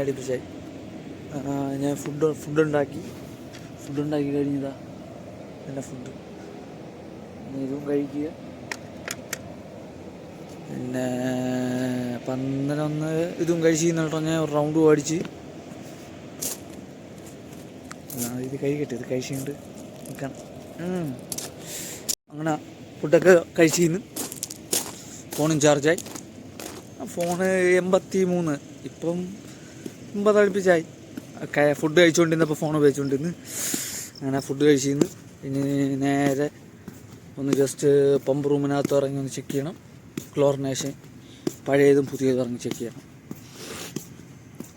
അടുപ്പിച്ചായി. ഞാൻ ഫുഡ് ഉണ്ടാക്കി കഴിഞ്ഞതാ എൻ്റെ ഫുഡ്. ഇതും കഴിക്കുക. പിന്നെ 11 ഇതും കഴിച്ചിട്ടോ. ഞാൻ ഒരു റൗണ്ട് മേടിച്ച് ഇത് കഴിക്കട്ടെ. ഇത് കഴിച്ചിട്ട് നിൽക്കണം. അങ്ങനെ ഫുഡൊക്കെ കഴിച്ചിന്ന് ഫോണും ചാർജായി. ഫോണ് 83, ഇപ്പം 80 അടുപ്പിച്ചായി. Food കഴിച്ചുകൊണ്ടിരുന്നപ്പോൾ phone ഉപയോഗിച്ചുകൊണ്ടിരുന്ന്. അങ്ങനെ ഫുഡ് കഴിച്ചിന്ന്. ഇനി നേരെ ഒന്ന് ജസ്റ്റ് പമ്പ് റൂമിനകത്ത് ഇറങ്ങി ഒന്ന് ചെക്ക് ചെയ്യണം. ക്ലോറിനേഷൻ പഴയതും പുതിയതും ഇറങ്ങി ചെക്ക് ചെയ്യണം.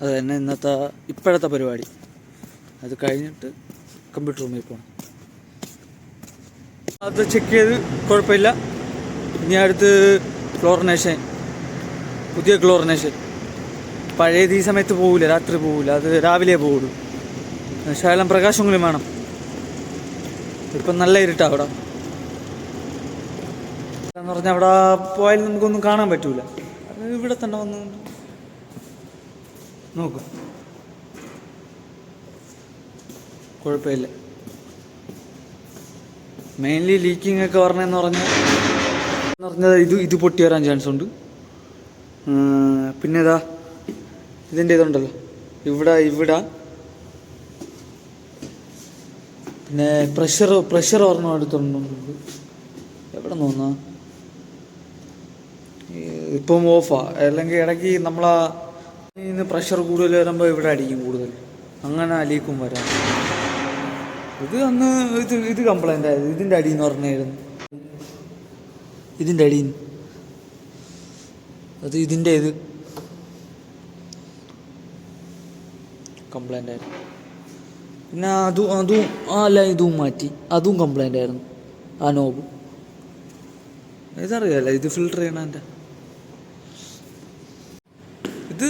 അത് തന്നെ ഇപ്പോഴത്തെ പരിപാടി. അത് കഴിഞ്ഞിട്ട് കമ്പ്യൂട്ടർ റൂമിൽ പോകണം. അത് ചെക്ക് ചെയ്ത് കുഴപ്പമില്ല. ഇനി അടുത്ത് ക്ലോറിനേഷൻ, പുതിയ ക്ലോറിനേഷൻ. പഴയത് ഈ സമയത്ത് പോകില്ല, രാത്രി പോകില്ല, അത് രാവിലെ പോകുള്ളൂ. ശകലം പ്രകാശങ്ങളും വേണം. ഇപ്പം നല്ല ഇരുട്ടാണ് അവിടെ. എന്ന് പറഞ്ഞാൽ അവിടെ പോയാലും നമുക്കൊന്നും കാണാൻ പറ്റൂല. അത് ഇവിടെ തന്നെ വന്ന് നോക്കും, കുഴപ്പമില്ല. മെയിൻലി ലീക്കിംഗ് ഒക്കെ പറഞ്ഞതെന്ന് പറഞ്ഞാൽ ഇത് പൊട്ടി വരാൻ ചാൻസ് ഉണ്ട്. പിന്നെ ഇതിൻ്റെ ഇതുണ്ടല്ലോ ഇവിടെ പിന്നെ പ്രഷർ ഒരെണ്ണം എടുത്തുണ്ട്. എവിടെ നോന്നാ ഇപ്പം ഓഫാ. അല്ലെങ്കിൽ ഇടയ്ക്ക് നമ്മളാ പ്രഷർ കൂടുതൽ വരുമ്പോൾ ഇവിടെ അടിക്കും കൂടുതൽ. അങ്ങനെ ലീക്കും വരാം. ഇത് കംപ്ലൈൻ്റ് ആയത് ഇതിൻ്റെ അടിയെന്ന് പറഞ്ഞായിരുന്നു. ഇതിൻ്റെ അടിയിൽ ഇതിൻ്റെ ഇത് കംപ്ലൈൻ്റ് ആയിരുന്നു. പിന്നെ ഇതും മാറ്റി. അതും കംപ്ലൈൻ്റ് ആയിരുന്നു. ആ നോബ് ഇതറിയാമല്ലോ, ഇത് ഫിൽട്ടർ ചെയ്യണം. എൻ്റെ ഇത്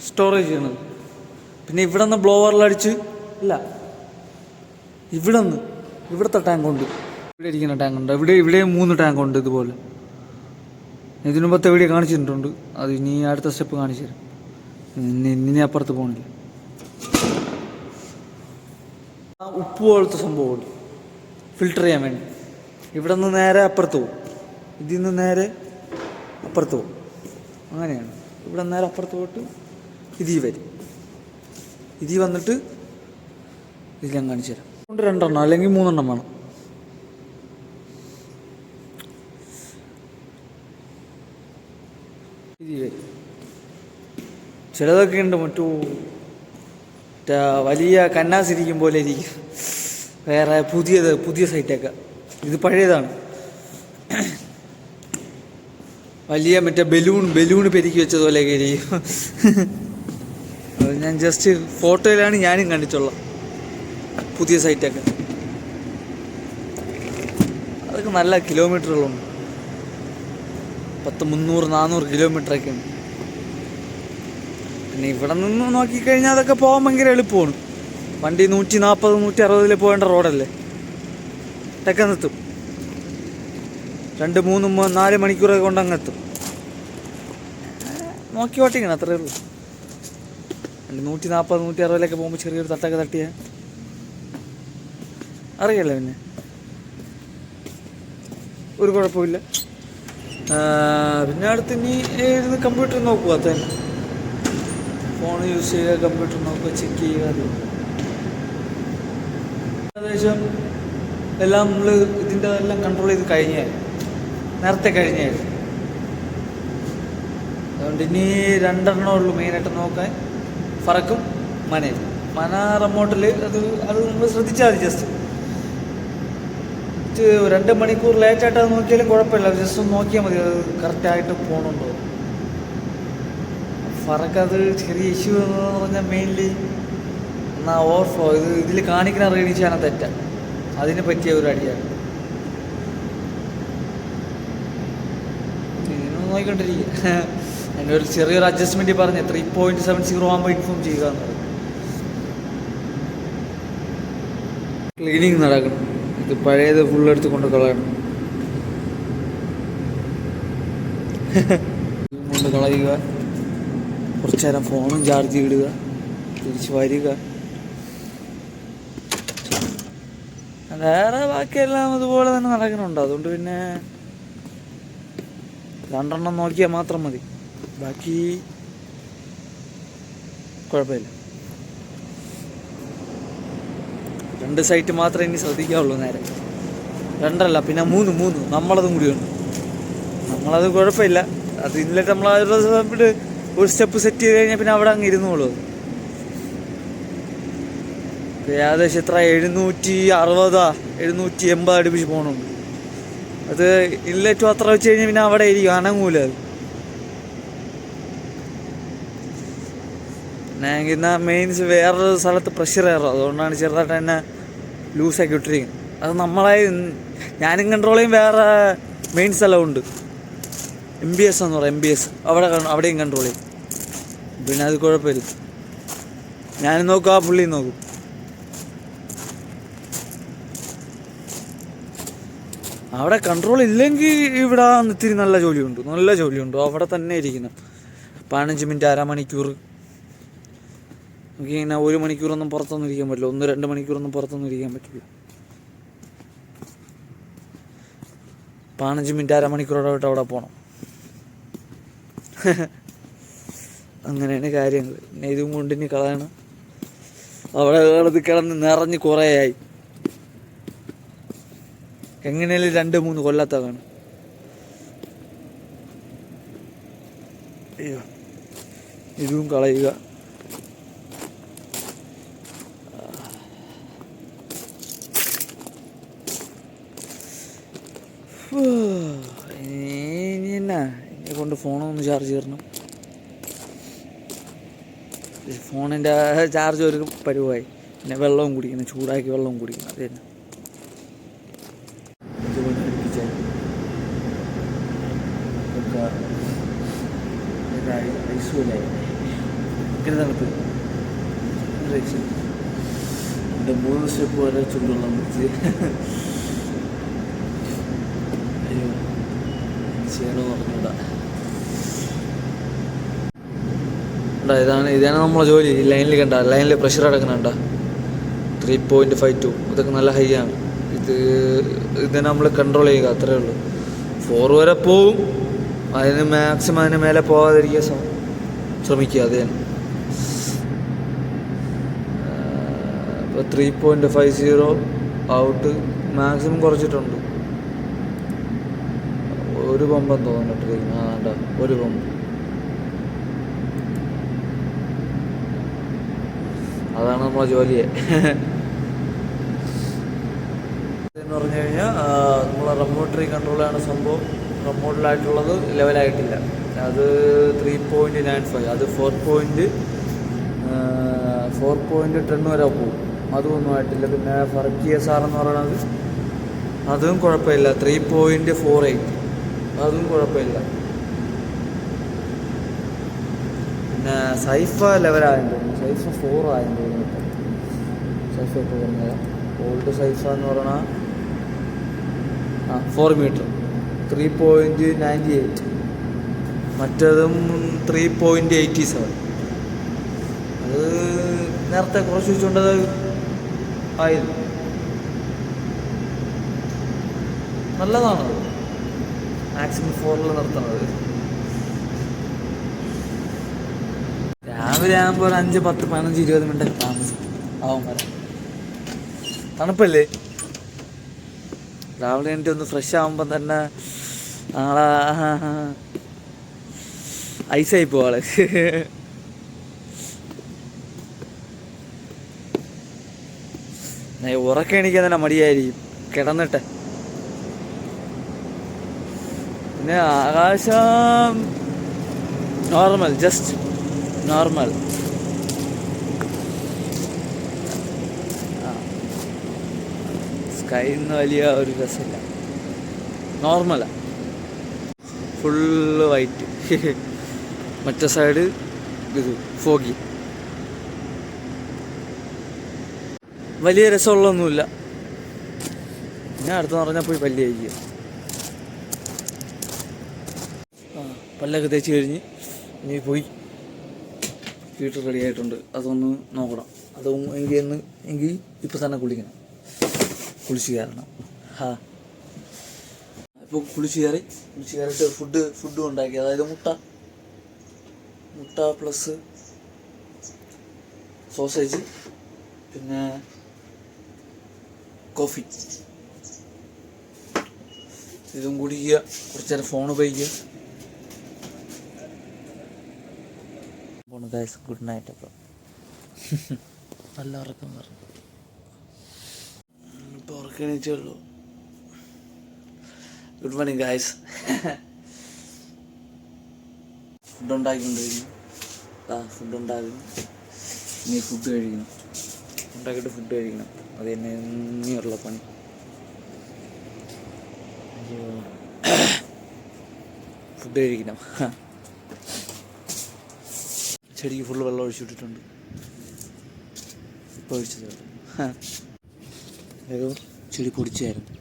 സ്റ്റോറേജ് ചെയ്യണത്. പിന്നെ ഇവിടെ നിന്ന് ബ്ലോവറിലടിച്ച് ഇല്ല, ഇവിടുത്തെ ടാങ്കുണ്ട്. ഇവിടെ ഇരിക്കുന്ന ടാങ്കുണ്ട്. ഇവിടെ 3 ടാങ്കുണ്ട് ഇതുപോലെ. ഇതിനു മുമ്പത്തെ എവിടെ കാണിച്ചിട്ടുണ്ട്. അത് ഇനി അടുത്ത സ്റ്റെപ്പ് കാണിച്ചു തരാം. ഇനി അപ്പുറത്ത് പോകണില്ല. ഉപ്പ് പോലത്തെ സംഭവമുണ്ട് ഫിൽട്ടർ ചെയ്യാൻ വേണ്ടി. ഇവിടെ നിന്ന് നേരെ അപ്പുറത്ത് പോകും, ഇതിൽ നിന്ന് നേരെ അപ്പുറത്ത് പോകും. അങ്ങനെയാണ്. ഇവിടെ നേരെ അപ്പുറത്ത് പോയിട്ട് ഇതിൽ വരും. ഇതിൽ വന്നിട്ട് ഇതിൽ ഞാൻ കാണിച്ചു തരാം. 2 അല്ലെങ്കിൽ 3 വേണം. ഇതിൽ വരും. ചിലതൊക്കെ ഉണ്ട് വലിയ കന്നാസിരിക്കും പോലെ ഇരിക്കും. വേറെ പുതിയ സൈറ്റൊക്കെ. ഇത് പഴയതാണ്. വലിയ ബലൂൺ പെരുക്കി വെച്ചതുപോലെയൊക്കെ ഇരിക്കും. ഞാൻ ജസ്റ്റ് ഫോട്ടോയിലാണ് ഞാനും കണ്ടിട്ടുള്ളത് പുതിയ സൈറ്റൊക്കെ. അതൊക്കെ നല്ല കിലോമീറ്ററുകളുണ്ട്. 300-400 കിലോമീറ്ററൊക്കെ ഉണ്ട്. പിന്നെ ഇവിടെ നിന്ന് നോക്കിക്കഴിഞ്ഞാൽ അതൊക്കെ പോകാൻ ഭയങ്കര എളുപ്പമാണ്. വണ്ടി 140-160 പോകേണ്ട റോഡല്ലേ. തെക്കെന്നെത്തും. 2-3-4 മണിക്കൂറൊക്കെ കൊണ്ട് അങ്ങ് എത്തും. നോക്കി ഓട്ടിക്കണം, അത്രയേ ഉള്ളൂ. 140-160 പോകുമ്പോൾ ചെറിയൊരു തട്ടൊക്കെ തട്ടിയാൽ അറിയാലോ. പിന്നെ ഒരു കുഴപ്പമില്ല. പിന്നെ അടുത്ത് ഇനി ഇരുന്ന് കമ്പ്യൂട്ടർ നോക്കുക. തന്നെ ഫോൺ യൂസ് ചെയ്യുക, കമ്പ്യൂട്ടർ നോക്കുക, ചെക്ക് ചെയ്യുക. അത് ഏകദേശം എല്ലാം നമ്മൾ ഇതിൻ്റെ എല്ലാം കൺട്രോൾ ചെയ്ത് നേരത്തെ കഴിഞ്ഞായിരുന്നു. അതുകൊണ്ട് ഇനി 2 ഉള്ളൂ മെയിനായിട്ട് നോക്കാൻ. ഫറക്കും മനയും. റിമോട്ടിൽ അത് നമ്മൾ ശ്രദ്ധിച്ചാൽ മതി. ജസ്റ്റ് 2 മണിക്കൂർ ലേറ്റായിട്ട് അത് നോക്കിയാലും കുഴപ്പമില്ല. ജസ്റ്റ് ഒന്ന് നോക്കിയാൽ മതി അത് കറക്റ്റായിട്ട് പോകണുണ്ടോ. ഫറക്കത് ചെറിയ ഇഷ്യൂ എന്ന് പറഞ്ഞാൽ മെയിൻലി ഓവർഫ്ലോ. ഇതിൽ കാണിക്കുന്ന റീഡിങ് ചെയ്യാൻ തെറ്റാണ്. അതിന് പറ്റിയ ഒരു അടിയാണ്. ഇതിനൊന്ന് നോക്കിക്കൊണ്ടിരിക്കുക. എൻ്റെ ഒരു ചെറിയൊരു അഡ്ജസ്റ്റ്മെൻറ്റ് പറഞ്ഞ് 3.70 ആകുമ്പോൾ ഇൻഫോം ചെയ്യുക എന്ന് പറയും. ക്ലീനിങ് നടക്കണം. ഇത് പഴയത് ഫുള്ളെടുത്ത് കൊണ്ട് കളയണം. കൊണ്ട് കളയുക. കുറച്ച് നേരം ഫോണും ചാർജ് ഇടുക. തിരിച്ച് വരിക. വേറെ ബാക്കിയെല്ലാം അതുപോലെ തന്നെ നടക്കുന്നുണ്ട്. അതുകൊണ്ട് പിന്നെ 2 നോക്കിയാൽ മാത്രം മതി, ബാക്കി കുഴപ്പമില്ല. 2 സൈറ്റ് മാത്രമേ ഇനി ശ്രദ്ധിക്കാവുള്ളൂ. നേരെ 2 പിന്നെ 3 നമ്മളതും കൂടിയുണ്ട്. നമ്മളത് കുഴപ്പമില്ല. അത് ഇന്നലെ നമ്മൾ ഒരു സ്റ്റെപ്പ് സെറ്റ് ചെയ്ത് കഴിഞ്ഞാൽ പിന്നെ അവിടെ അങ്ങ് ഇരുന്നോളൂ. ഏകദേശം എത്ര 760 780 അടുപ്പിച്ച് പോകണുണ്ട്. അത് ഇല്ലറ്റും അത്ര വെച്ച് കഴിഞ്ഞാൽ പിന്നെ അവിടെ ഇരിക്കും, അനങ്ങൂല. അത് ഞാൻ ഇന്ന് മെയിൻസ് വേറൊരു സ്ഥലത്ത് പ്രഷർ കയറും, അതുകൊണ്ടാണ് ചെറുതായിട്ട് തന്നെ ലൂസാക്കി ഇട്ടിരിക്കുന്നത്. അത് നമ്മളെ ഞാനും കൺട്രോൾ ചെയ്യും. വേറെ മെയിൻ സ്ഥലമുണ്ട്, MBS എന്ന് പറയാം, MBS. അവിടെയും കൺട്രോൾ ചെയ്യും. പിന്നെ അത് കുഴപ്പമില്ല. ഞാനും നോക്കും, ആ പുള്ളിയും നോക്കും. അവിടെ കൺട്രോൾ ഇല്ലെങ്കിൽ ഇവിടെ ഇത്തിരി നല്ല ജോലിയുണ്ട്. അവിടെ തന്നെ ഇരിക്കണം. 15 മിനിറ്റ്, അരമണിക്കൂർ. നമുക്കിങ്ങനെ 1 മണിക്കൂറൊന്നും പുറത്തൊന്നും ഇരിക്കാൻ പറ്റില്ല. 1-2 മണിക്കൂറൊന്നും പുറത്തൊന്നും ഇരിക്കാൻ പറ്റില്ല. 15 മിനിറ്റ്, അരമണിക്കൂറോടെ അവിടെ പോകണം. അങ്ങനെയാണ് കാര്യങ്ങൾ. പിന്നെ ഇതും കൊണ്ട് ഇനി കളയണം. അവിടെ കിടന്ന് നിറഞ്ഞ് കുറേയായി. എങ്ങനെയാലും 2-3 കൊല്ലത്താണ്. ഇതും കളയുക. ഇനി എന്നാ, എന്നെ കൊണ്ട് ഫോണൊന്ന് ചാർജ് ചെയ്യണം. ഫോണിൻ്റെ ചാർജ് ഒരു പരിവായി. പിന്നെ വെള്ളവും കുടിക്കണം, ചൂടാക്കി വെള്ളവും കുടിക്കണം. അത് തന്നെ ഐസുമില്ലായി ഭയങ്കര തണുപ്പ്. 3 സ്റ്റെപ്പ് വരെ ചൂടുവെള്ളം കുടിച്ച്. അയ്യോ, ചെയ്യണമെന്ന് പറഞ്ഞൂടാ. ഇതാണ് നമ്മളെ ജോലി. ലൈനിൽ കണ്ട, ലൈനിൽ പ്രഷർ അടക്കുന്നുണ്ട 3.52. ഇതൊക്കെ നല്ല ഹൈ ആണ്. ഇതിനെ നമ്മൾ കൺട്രോൾ ചെയ്യുക, അത്രേ ഉള്ളൂ. 4 വരെ പോവും. അതിന് മാക്സിമം അതിന് മേലെ പോകാതിരിക്കാൻ ശ്രമിക്കുക. അത് തന്നെ. ഇപ്പോൾ 3.50 ഔട്ട് മാക്സിമം കുറച്ചിട്ടുണ്ട്. ഒരു പമ്പെന്ന് തോന്നിട്ടിരിക്കുന്നു. ഒരു പമ്പ്. അതാണ് നമ്മളെ ജോലിയെ. എന്ന് പറഞ്ഞു കഴിഞ്ഞാൽ നമ്മളെ റിമോട്ടറി കൺട്രോളാണ് സംഭവം. റിമോട്ടിലായിട്ടുള്ളത് ലെവലായിട്ടില്ല. അത് 3.95. അത് 4.10 വരെ പോകും. അതൊന്നും ആയിട്ടില്ല. പിന്നെ ഫർക്കിയ സാറെന്ന് പറയണത് അതും കുഴപ്പമില്ല. 3.48. അതും കുഴപ്പമില്ല. പിന്നെ സൈഫ ലെവലായെന്ന് തോന്നുന്നു. സൈഫ 4 ആയെന്ന് തോന്നുന്നു. സൈഫ ഇപ്പോൾ പറഞ്ഞത് ഓൾഡ് സൈഫ എന്ന് പറഞ്ഞാൽ 4 മീറ്റർ 3.98. മറ്റതും 3.87. അത് നേരത്തെ കുറച്ച് വെച്ചുകൊണ്ടത് ആയിരുന്നു. നല്ലതാണത്. മാക്സിമം 4 നിർത്തുന്നത്. രാവിലെ ആകുമ്പോൾ ഒരു 5, 10, 15, 20 മിനിറ്റ് താമസം ആവും വരാം. തണുപ്പല്ലേ. രാവിലെ എനിക്ക് ഒന്ന് ഫ്രഷ് ആകുമ്പോൾ തന്നെ ആളെ ഐസായി പോവാള്. ഉറക്കം എണീക്കാൻ തന്നെ മടിയായിരിക്കും കിടന്നിട്ട്. പിന്നെ ആകാശം നോർമൽ, ജസ്റ്റ് നോർമൽ. സ്കൈന്ന് വലിയ ഒരു രസമില്ല, നോർമലാ. Full white. മറ്റേ സൈഡ് ഇത് ഫോഗി. വലിയ രസമുള്ളൊന്നുമില്ല. ഞാൻ അടുത്തെന്ന് പറഞ്ഞാൽ പോയി പല്ല് കഴിക്കുക. പല്ലൊക്കെ തേച്ച് കഴിഞ്ഞ് ഇനി പോയി ഹീറ്റർ റെഡി ആയിട്ടുണ്ട്, അതൊന്ന് നോക്കണം. അതും എങ്കിൽ ഇപ്പം തന്നെ കുളിക്കണം, കുളിച്ച് കയറണം. ഇപ്പോൾ കുളിച്ച് കയറിയിട്ട് ഫുഡ് ഉണ്ടാക്കി, അതായത് മുട്ട പ്ലസ് സോസേജ്, പിന്നെ കോഫി, ഇതും കുടിക്കുക. കുറച്ച് നേരം ഫോൺ ഉപയോഗിക്കുക. Guys, good night. അപ്പോൾ നല്ല ഉറക്കം പറഞ്ഞു. ഇപ്പോൾ ഉറക്കം എണീറ്റുള്ളൂ. Good morning guys. ഫുഡ് ഉണ്ടാക്കിക്കൊണ്ടിരിക്കുന്നു. ഫുഡ് ഉണ്ടാക്കുന്നു. ഇനി ഫുഡ് കഴിക്കണം. ഉണ്ടാക്കിയിട്ട് ഫുഡ് കഴിക്കണം. അത് തന്നെ ഇനിയുള്ള പണി. ഫുഡ് കഴിക്കണം. ചെടിക്ക് ഫുള്ള് വെള്ളം ഒഴിച്ചിട്ടിട്ടുണ്ട്. ഇപ്പോൾ ഒഴിച്ചത് ഏതോ ചെടി പൊടിച്ചായിരുന്നു.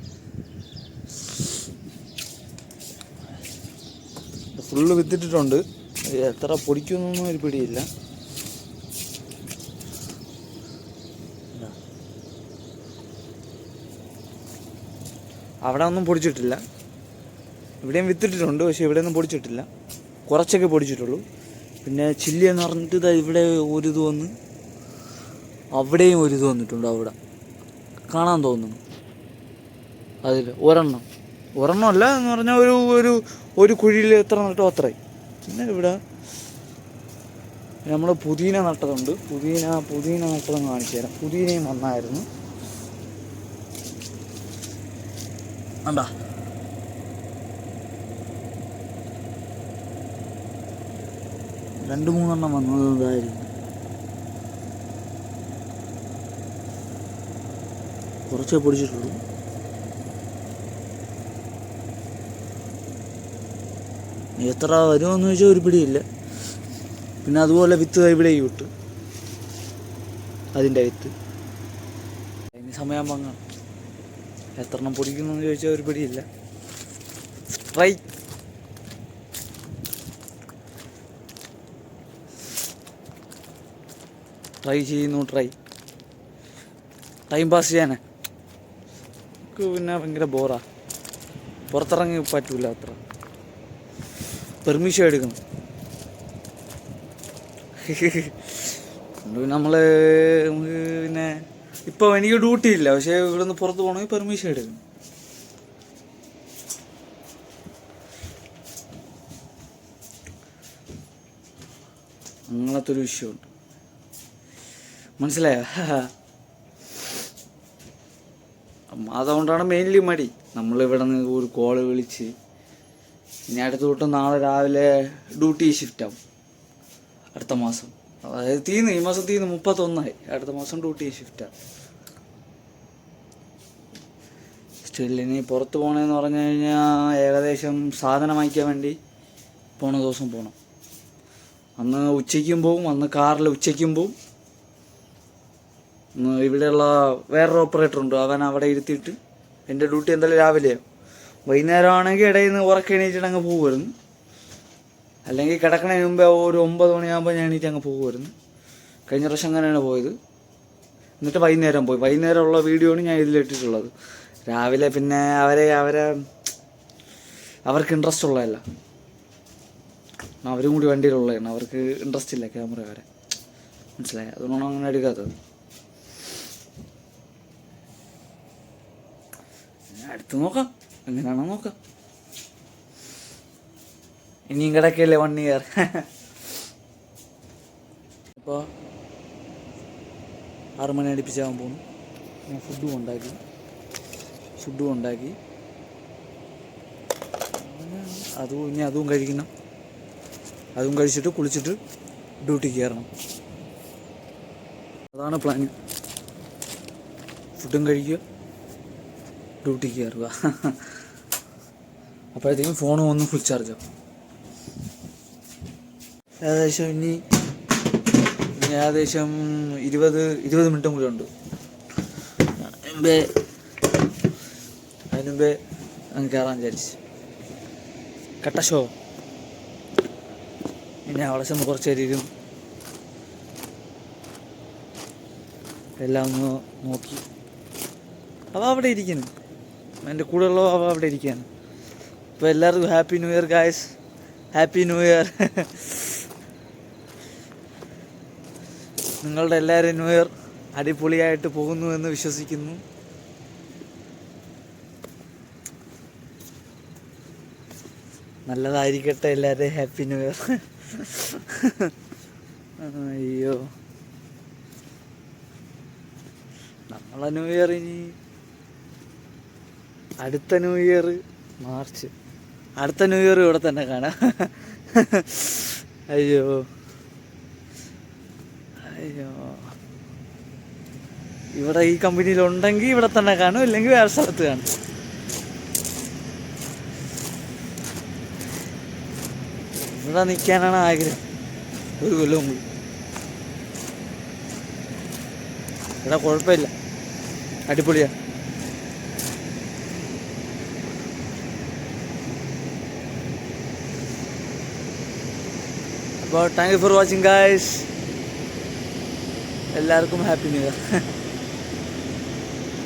ഫുള്ള് വിത്തിട്ടിട്ടുണ്ട്. എത്ര പൊടിക്കുന്നൊന്നും ഒരു പിടിയില്ല. അവിടെ ഒന്നും പൊടിച്ചിട്ടില്ല. ഇവിടെയും വിത്തിട്ടിട്ടുണ്ട്, പക്ഷേ ഇവിടെ ഒന്നും പൊടിച്ചിട്ടില്ല. കുറച്ചൊക്കെ പൊടിച്ചിട്ടുള്ളൂ. പിന്നെ ചില്ലി എന്ന് പറഞ്ഞിട്ട് ഇതാ ഇവിടെ ഒരിത് വന്ന്, അവിടെയും ഒരിത് വന്നിട്ടുണ്ട്. അവിടെ കാണാൻ തോന്നുന്നു. അതിൽ ഒരെണ്ണമല്ല എന്ന് പറഞ്ഞാൽ ഒരു കുഴിയിൽ എത്ര നട്ടോ അത്രയും. പിന്നെ ഇവിടെ നമ്മൾ പുതിന നട്ടതുണ്ട്. പുതിന നട്ടതെന്ന് കാണിച്ചു തരാം. പുതിനയും നന്നായിരുന്നു. കണ്ടാ, രണ്ട് മൂന്നെണ്ണം വന്നതായിരുന്നു. കുറച്ചേ പൊടിച്ചിട്ടുള്ളൂ. എത്ര വരുമെന്ന് ചോദിച്ചാൽ ഒരു പിടിയില്ല. പിന്നെ അതുപോലെ വിത്ത് ഇവിടെ വിട്ട്, അതിൻ്റെ വിത്ത് ഇനി സമയം വാങ്ങാം. എത്ര എണ്ണം പൊടിക്കുന്നു ചോദിച്ചാൽ ഒരു പിടിയില്ല. ട്രൈ ചെയ്യുന്നു. ടൈം പാസ് ചെയ്യാനേ. നമുക്ക് പിന്നെ ഭയങ്കര ബോറാ. പുറത്തിറങ്ങി പറ്റൂല. അത്ര പെർമിഷൻ എടുക്കണം. നമുക്ക് പിന്നെ ഇപ്പോൾ എനിക്ക് ഡ്യൂട്ടി ഇല്ല, പക്ഷേ ഇവിടെ നിന്ന് പുറത്ത് പോകണമെങ്കിൽ പെർമിഷൻ എടുക്കണം. അങ്ങനത്തെ ഒരു വിഷയമുണ്ട്. മനസ്സിലായോ? അതുകൊണ്ടാണ് മെയിൻലി മടി. നമ്മളിവിടെ നിന്ന് ഒരു കോള് വിളിച്ച് ഇനി അടുത്ത തൊട്ട് നാളെ രാവിലെ ഡ്യൂട്ടി ഷിഫ്റ്റാവും. അടുത്ത മാസം, അതായത് ഈ മാസം 31 അടുത്ത മാസം ഡ്യൂട്ടി ഷിഫ്റ്റാവും. സ്റ്റിൽ ഇനി പുറത്ത് പോകണമെന്ന് പറഞ്ഞു കഴിഞ്ഞാൽ ഏകദേശം സാധനം വാങ്ങിക്കാൻ വേണ്ടി പോണ ദിവസം പോകണം. അന്ന് ഉച്ചയ്ക്കും പോവും, അന്ന് കാറിൽ ഉച്ചയ്ക്കും പോവും. ഇവിടെയുള്ള വേറൊരു ഓപ്പറേറ്റർ ഉണ്ട്, അവൻ അവിടെ ഇരുത്തിയിട്ട് എൻ്റെ ഡ്യൂട്ടി എന്തായാലും രാവിലെയാണ്. വൈകുന്നേരം ആണെങ്കിൽ ഇടയിൽ നിന്ന് ഉറക്കം എണീറ്റിട്ട് അങ്ങ് പോകുമായിരുന്നു. അല്ലെങ്കിൽ കിടക്കണതിന് മുമ്പേ ഒരു 9 മണിയാകുമ്പോൾ ഞാൻ എണീറ്റ് അങ്ങ് പോകുമായിരുന്നു. കഴിഞ്ഞ പ്രാവശ്യം അങ്ങനെയാണ് പോയത്. എന്നിട്ട് വൈകുന്നേരം പോയി. വൈകുന്നേരമുള്ള വീഡിയോ ആണ് ഞാൻ ഇതിലിട്ടിട്ടുള്ളത്. രാവിലെ പിന്നെ അവർക്ക് ഇൻട്രസ്റ്റ് ഉള്ളതല്ല, അവരും കൂടി വണ്ടിയിലുള്ളതാണ്. അവർക്ക് ഇൻട്രസ്റ്റ് ഇല്ല ക്യാമറ വരെ. മനസ്സിലായി? അതുകൊണ്ടാണ് അങ്ങനെ എടുക്കാത്തത്. അടുത്ത് നോക്കാം, എങ്ങനെയാണോ നോക്കാം. ഇനിയും കിടക്കല്ലേ 1 ഇയർ. ഇപ്പോൾ 6 മണി അടുപ്പിച്ചാകാൻ പോകുന്നു. ഞാൻ ഫുഡും ഉണ്ടാക്കി അതും കഴിക്കണം. അതും കഴിച്ചിട്ട് കുളിച്ചിട്ട് ഡ്യൂട്ടിക്ക് കയറണം. അതാണ് പ്ലാൻ. ഫുഡും കഴിക്കുക, ഡ്യൂട്ടിക്ക് കയറുക. അപ്പോഴത്തേക്കും ഫോണും ഒന്ന് ഫുൾ ചാർജാവും. ഏകദേശം ഇനി ഏകദേശം 20 മിനിറ്റും കൂടി ഉണ്ട്. അതിനുമ്പേ അങ്ങ് കയറാൻ വിചാരിച്ച്. കട്ട ഷോ. ഇനി അവിടെ ചെന്ന് കുറച്ച് നേരം ഇരുന്ന് എല്ലാം ഒന്ന് നോക്കി. അവ അവിടെ ഇരിക്കുന്നു, എൻ്റെ കൂടെയുള്ള അവ അവിടെ ഇരിക്കുകയാണ്. അപ്പോൾ എല്ലാവർക്കും happy new year guys, happy new year. നിങ്ങളുടെ എല്ലാവരും ന്യൂ ഇയർ അടിപൊളിയായിട്ട് പോകുന്നു എന്ന് വിശ്വസിക്കുന്നു. നല്ലതായിരിക്കട്ടെ എല്ലാവരുടെയും ഹാപ്പി ന്യൂ ഇയർ. അയ്യോ, നമ്മളെ ന്യൂ ഇയർ ഇനി അടുത്ത ന്യൂ ഇയർ മാർച്ച്, അടുത്ത ന്യൂ ഇയർ ഇവിടെ തന്നെ കാണാം. അയ്യോ അയ്യോ, ഇവിടെ ഈ കമ്പനിയിലുണ്ടെങ്കിൽ ഇവിടെ തന്നെ കാണും, ഇല്ലെങ്കിൽ വേറെ സ്ഥലത്ത് കാണും. ഇവിടെ നിൽക്കാനാണ് ആഗ്രഹം ഒരു കൊല്ലം കൂടി. ഇവിടെ കുഴപ്പമില്ല, അടിപൊളിയാണ്. അപ്പോൾ thank you for watching guys. എല്ലാവർക്കും ഹാപ്പി ന്യൂ ഇയർ.